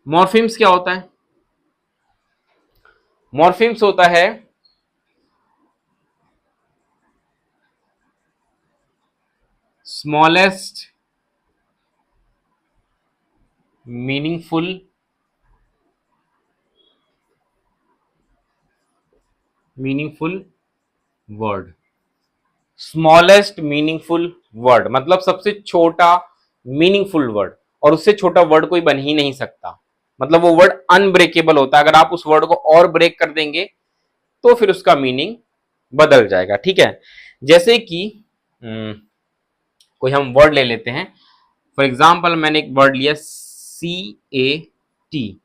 मॉर्फिम्स क्या होता है? मॉर्फिम्स होता है smallest meaningful word. Smallest meaningful word मतलब सबसे छोटा मीनिंगफुल वर्ड, और उससे छोटा वर्ड कोई बन ही नहीं सकता। मतलब वो वर्ड अनब्रेकेबल होता है, अगर आप उस वर्ड को और ब्रेक कर देंगे तो फिर उसका मीनिंग बदल जाएगा। ठीक है, जैसे कि कोई हम वर्ड ले लेते हैं। फॉर एग्जाम्पल मैंने एक वर्ड लिया CAT। ठीक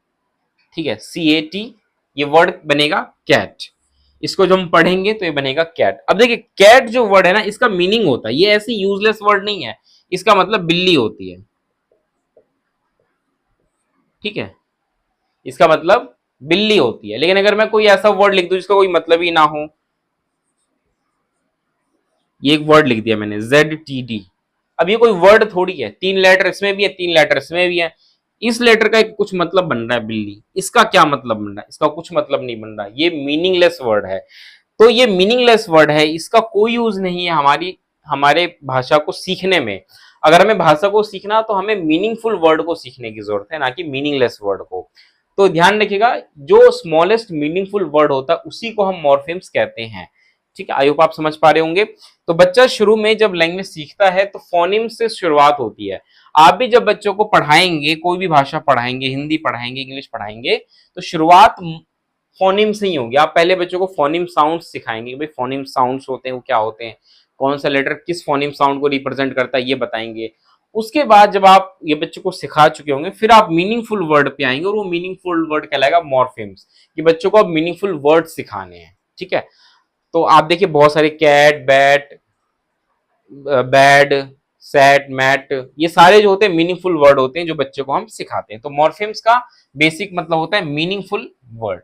है, CAT, ये वर्ड बनेगा कैट। इसको जो हम पढ़ेंगे तो ये बनेगा कैट। अब देखिए कैट जो वर्ड है ना, इसका मीनिंग होता है, ये ऐसी यूजलेस वर्ड नहीं है, इसका मतलब बिल्ली होती है। ठीक है, इसका मतलब बिल्ली होती है। लेकिन अगर मैं कोई ऐसा वर्ड लिख दूं जिसका कोई मतलब ही ना हो, ये एक वर्ड लिख दिया मैंने ZTD। अब ये कोई वर्ड थोड़ी है, 3 लेटर इसमें भी है, 3 लेटर इसमें भी है। इस लेटर का एक कुछ मतलब बन रहा है बिल्ली, इसका क्या मतलब बन रहा है? इसका कुछ मतलब नहीं बन रहा, ये मीनिंगलेस वर्ड है। तो ये मीनिंगलेस वर्ड है, इसका कोई यूज नहीं है हमारी हमारे भाषा को सीखने में। अगर हमें भाषा को सीखना तो हमें मीनिंगफुल वर्ड को सीखने की जरूरत है, ना कि मीनिंगलेस वर्ड को। तो ध्यान रखिएगा, जो स्मॉलेस्ट मीनिंगफुल वर्ड होता है उसी को हम मॉर्फेम्स कहते हैं। ठीक है, आई होप आप समझ पा रहे होंगे। तो बच्चा शुरू में जब लैंग्वेज सीखता है तो फोनिम से शुरुआत होती है। आप भी जब बच्चों को पढ़ाएंगे, कोई भी भाषा पढ़ाएंगे, हिंदी पढ़ाएंगे, इंग्लिश पढ़ाएंगे, तो शुरुआत फोनिम से ही होगी। आप पहले बच्चों को फोनिम साउंड सिखाएंगे, भाई फोनिम साउंड्स होते हैं वो क्या होते हैं, कौन सा लेटर किस फोनिम साउंड को रिप्रेजेंट करता है ये बताएंगे। उसके बाद जब आप ये बच्चों को सिखा चुके होंगे, फिर आप मीनिंगफुल वर्ड पे आएंगे, और वो मीनिंगफुल वर्ड कहलाएगा मॉर्फेम्स। कि बच्चों को अब मीनिंगफुल वर्ड सिखाने हैं। ठीक है, तो आप देखिए बहुत सारे cat, bat, bad, sat, mat, ये सारे जो होते हैं मीनिंगफुल वर्ड होते हैं जो बच्चों को हम सिखाते हैं। तो मॉर्फेम्स का बेसिक मतलब होता है मीनिंगफुल वर्ड।